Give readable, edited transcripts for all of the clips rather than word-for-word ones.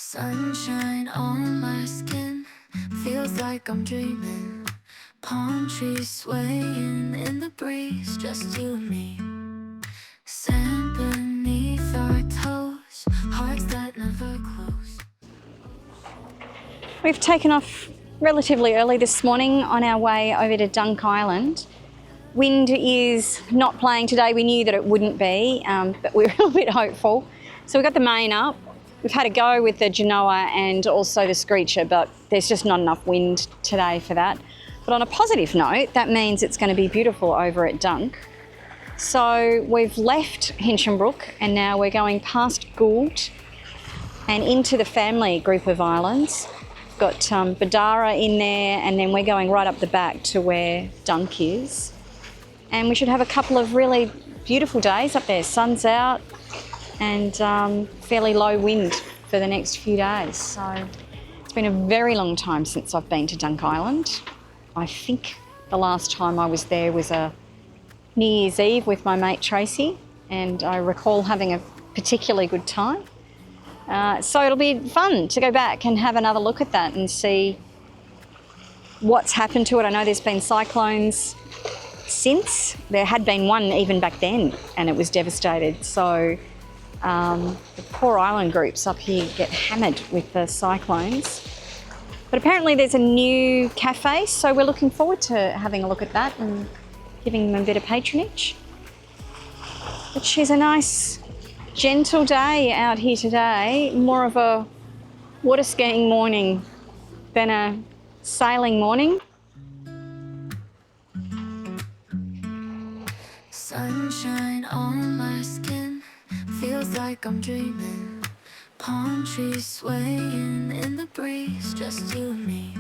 Sunshine on my skin, feels like I'm dreaming. Palm trees swaying in the breeze, just you and me. Sand beneath our toes, hearts that never close. We've taken off relatively early this morning on our way over to Dunk Island. Wind is not playing today. We knew that it wouldn't be, but we were a little bit hopeful. So we got the main up. We've had a go with the Genoa and also the Screecher, but there's just not enough wind today for that. But on a positive note, that means it's going to be beautiful over at Dunk. So we've left Hinchinbrook and now we're going past Gould and into the family group of islands. We've got Badara in there, and then we're going right up the back to where Dunk is. And we should have a couple of really beautiful days up there. Sun's out and fairly low wind for the next few days. So it's been a very long time since I've been to Dunk Island. I think the last time I was there was a New Year's Eve with my mate Tracy, and I recall having a particularly good time. So it'll be fun to go back and have another look at that and see what's happened to it. I know there's been cyclones since. There had been one even back then and it was devastated. So the poor island groups up here get hammered with the cyclones. But apparently there's a new cafe, so we're looking forward to having a look at that and giving them a bit of patronage. But she's a nice, gentle day out here today. More of a water skiing morning than a sailing morning. Sunshine on my skin, feels like I'm dreaming. Palm trees swaying in the breeze, just you and me.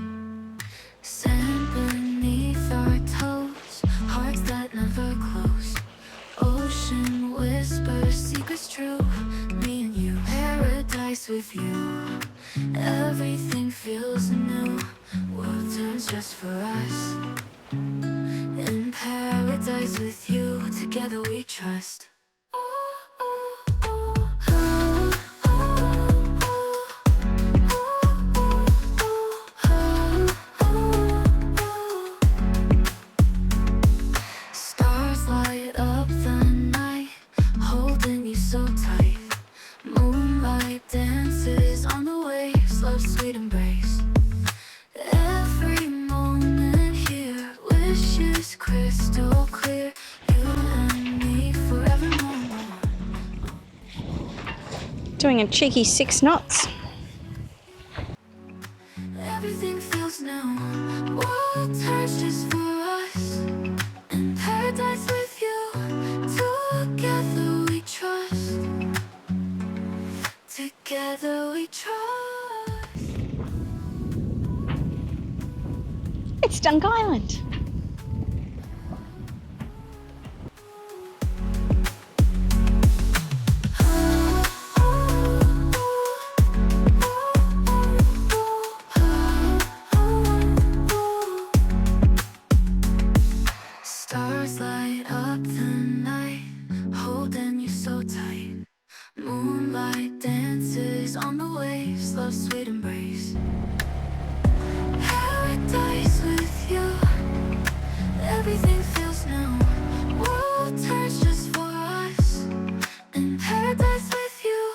Sand beneath our toes, hearts that never close. Ocean whispers, secrets true, me and you. Paradise with you, everything feels new. World turns just for us. In paradise with you, together we trust. Stars light up the night, holding you so tight. Moonlight dances on the waves, love's sweet embrace. Every moment here, wishes crystal clear. You and me forevermore. Doing a cheeky 6 knots. Everything feels new. World turns just for us. In paradise with you, together we trust. Together we trust. It's Dunk Island. Stars light up the night, holding you so tight. Moonlight dances on the waves, love's sweet embrace. Paradise with you, everything feels new. World turns just for us. In paradise with you,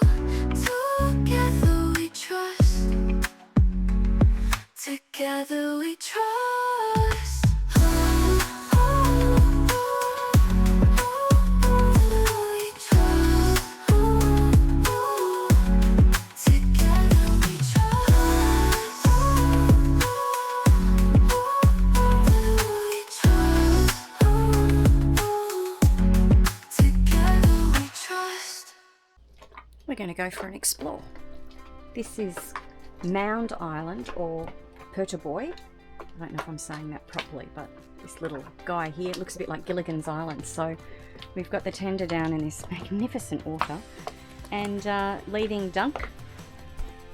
together we trust. Together we trust. We're going to go for an explore. This is Mound Island, or Pertaboy. I don't know if I'm saying that properly, but this little guy here, it looks a bit like Gilligan's Island. So we've got the tender down in this magnificent water and leaving Dunk,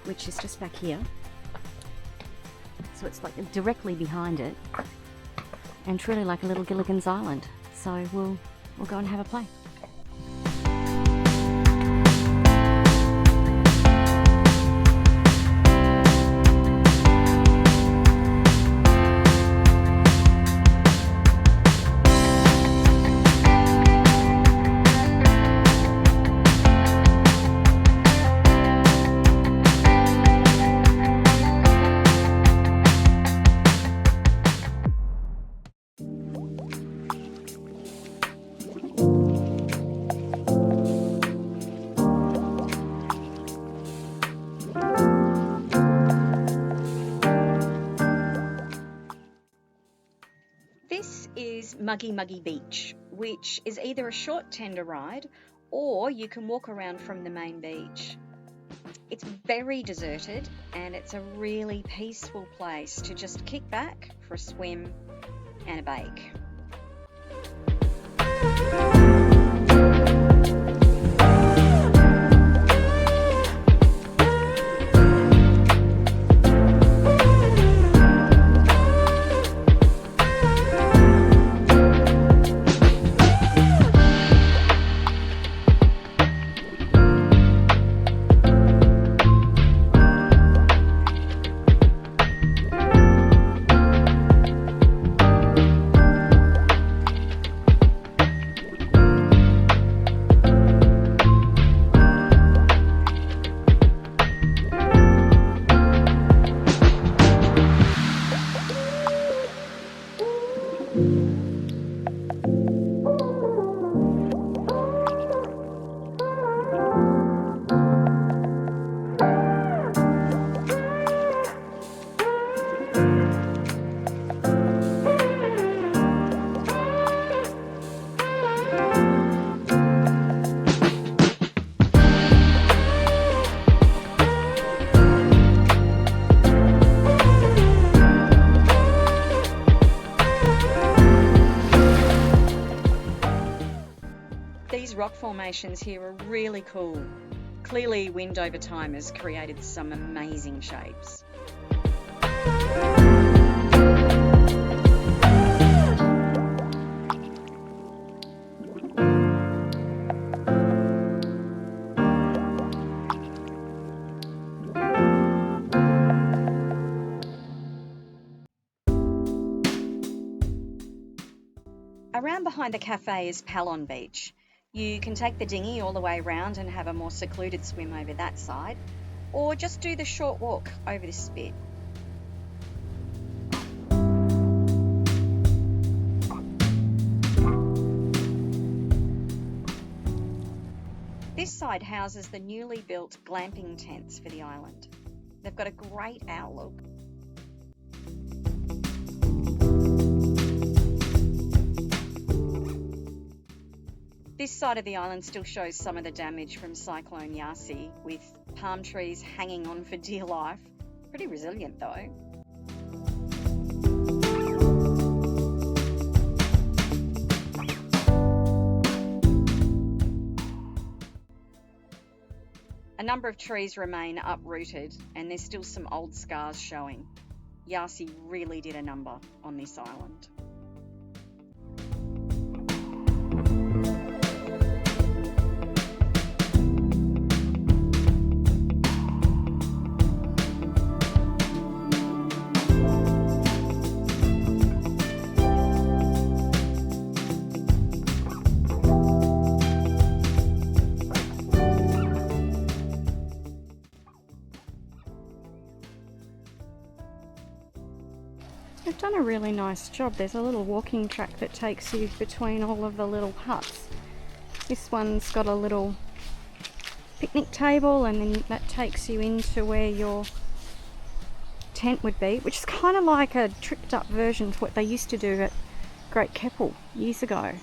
which is just back here. So it's like directly behind it and truly like a little Gilligan's Island. So we'll go and have a play. Muggy Beach, which is either a short tender ride or you can walk around from the main beach. It's very deserted and it's a really peaceful place to just kick back for a swim and a bake. These rock formations here are really cool. Clearly, wind over time has created some amazing shapes. Around behind the cafe is Palon Beach. You can take the dinghy all the way around and have a more secluded swim over that side, or just do the short walk over this bit. This side houses the newly built glamping tents for the island. They've got a great outlook. This side of the island still shows some of the damage from Cyclone Yasi, with palm trees hanging on for dear life. Pretty resilient though. A number of trees remain uprooted and there's still some old scars showing. Yasi really did a number on this island. They've done a really nice job. There's a little walking track that takes you between all of the little huts. This one's got a little picnic table and then that takes you into where your tent would be, which is kind of like a tricked up version of what they used to do at Great Keppel years ago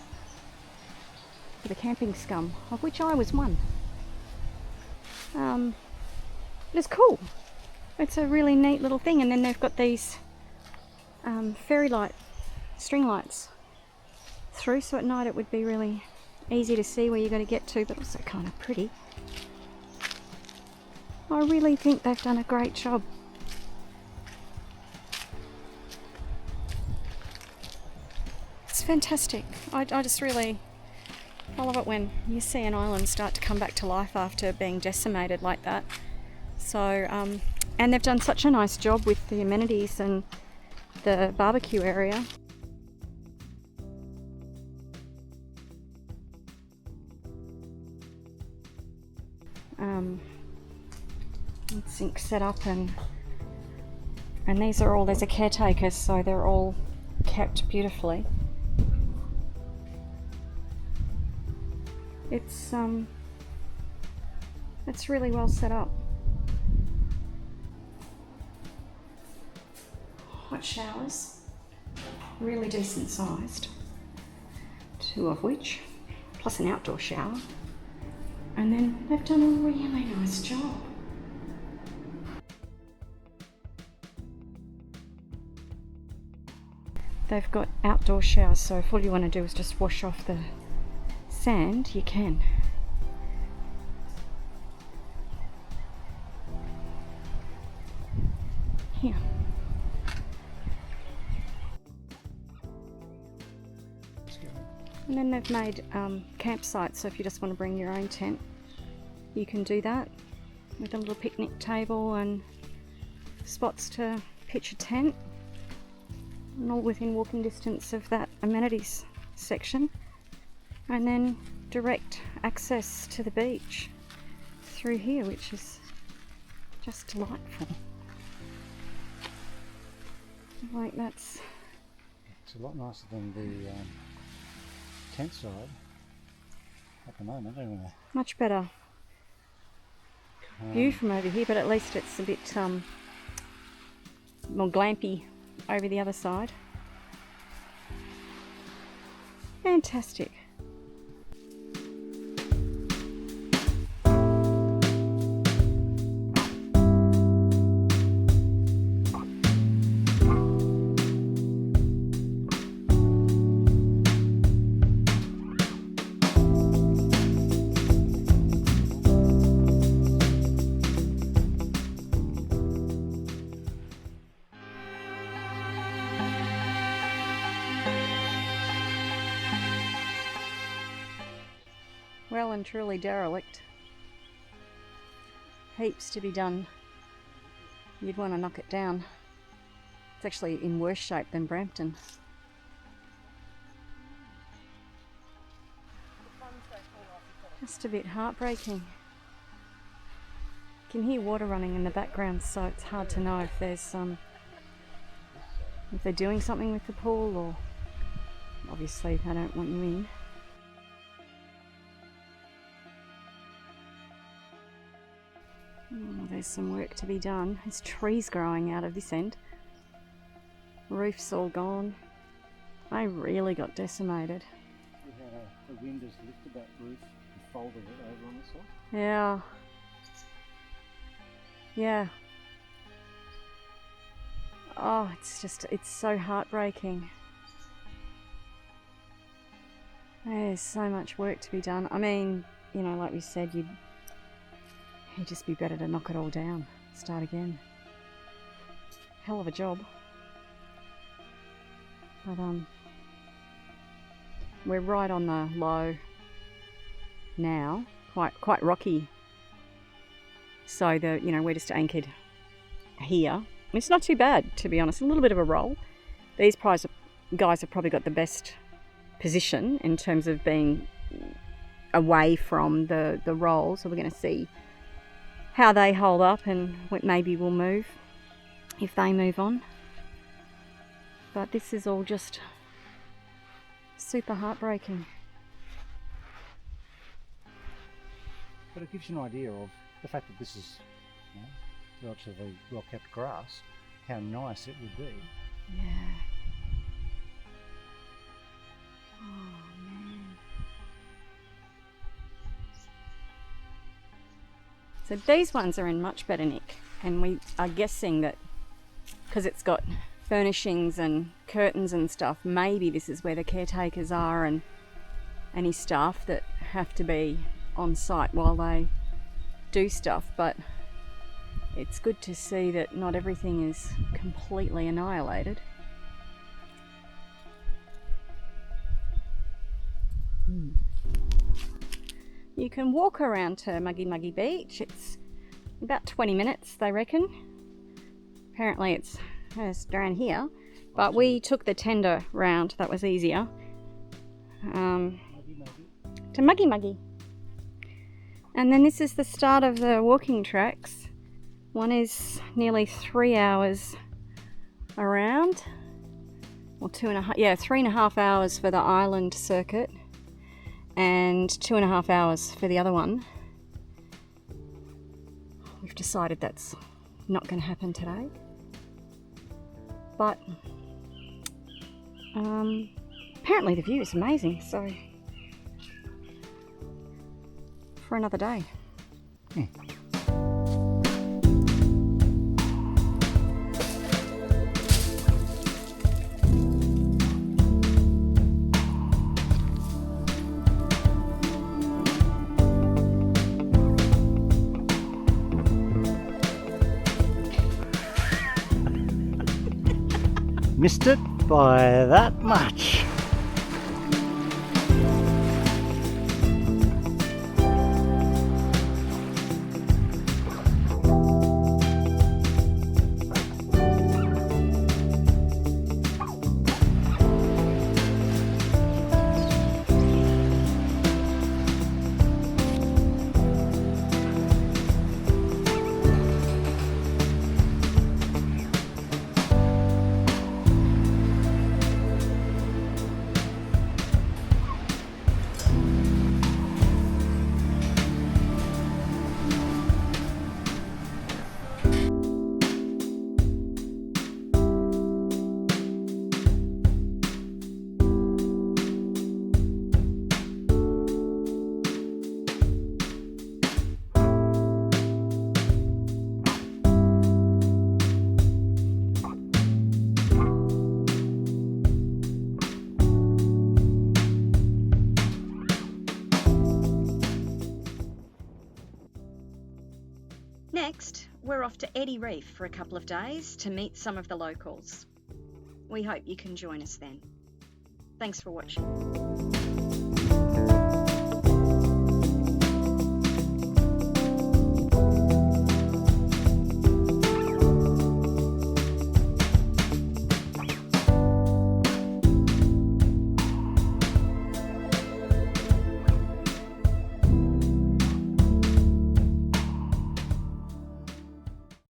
for the camping scum, of which I was one. It's cool. It's a really neat little thing, and then they've got these fairy light string lights through, so at night it would be really easy to see where you're going to get to, but also kind of pretty. I really think they've done a great job. It's fantastic. I just really, I love it when you see an island start to come back to life after being decimated like that. So, and they've done such a nice job with the amenities and the barbecue area. Sink set up and these are all, there's a caretaker, so they're all kept beautifully. It's really well set up. Hot showers, really decent sized. 2 of which, plus an outdoor shower. And then they've done a really nice job. They've got outdoor showers, so if all you want to do is just wash off the sand, you can. Here. And then they've made campsites, so if you just want to bring your own tent, you can do that with a little picnic table and spots to pitch a tent, and all within walking distance of that amenities section, and then direct access to the beach through here, which is just delightful. Like it's a lot nicer than the tent side at the moment, isn't it? Much better view from over here, but at least it's a bit more glampy over the other side. Fantastic. Well and truly derelict. Heaps to be done. You'd want to knock it down. It's actually in worse shape than Brampton. Just a bit heartbreaking. You can hear water running in the background, so it's hard to know if there's if they're doing something with the pool, or obviously they don't want you in. Oh, there's some work to be done. There's trees growing out of this end. Roof's all gone. I really got decimated. We had the wind has lifted that roof and folded it over on itself. Yeah. Yeah. Oh, it's so heartbreaking. There's so much work to be done. I mean, you know, like we said, it'd just be better to knock it all down, start again. Hell of a job. But we're right on the low now, quite rocky. So we're just anchored here. It's not too bad, to be honest. A little bit of a roll. These guys have probably got the best position in terms of being away from the roll. So we're going to see how they hold up, and maybe we'll move if they move on. But this is all just super heartbreaking. But it gives you an idea of the fact that this is relatively well kept grass, how nice it would be. Yeah. Oh man. So these ones are in much better nick, and we are guessing that because it's got furnishings and curtains and stuff, maybe this is where the caretakers are and any staff that have to be on site while they do stuff. But it's good to see that not everything is completely annihilated. You can walk around to Muggy Muggy Beach. It's about 20 minutes, they reckon. Apparently it's around here, but we took the tender round. That was easier. To Muggy Muggy. And then this is the start of the walking tracks. One is nearly 3 hours around, or 3.5 hours for the island circuit, and 2.5 hours for the other one. We've decided that's not going to happen today, but apparently the view is amazing, so for another day. Missed it by that much. Next, we're off to Eddy Reef for a couple of days to meet some of the locals. We hope you can join us then. Thanks for watching.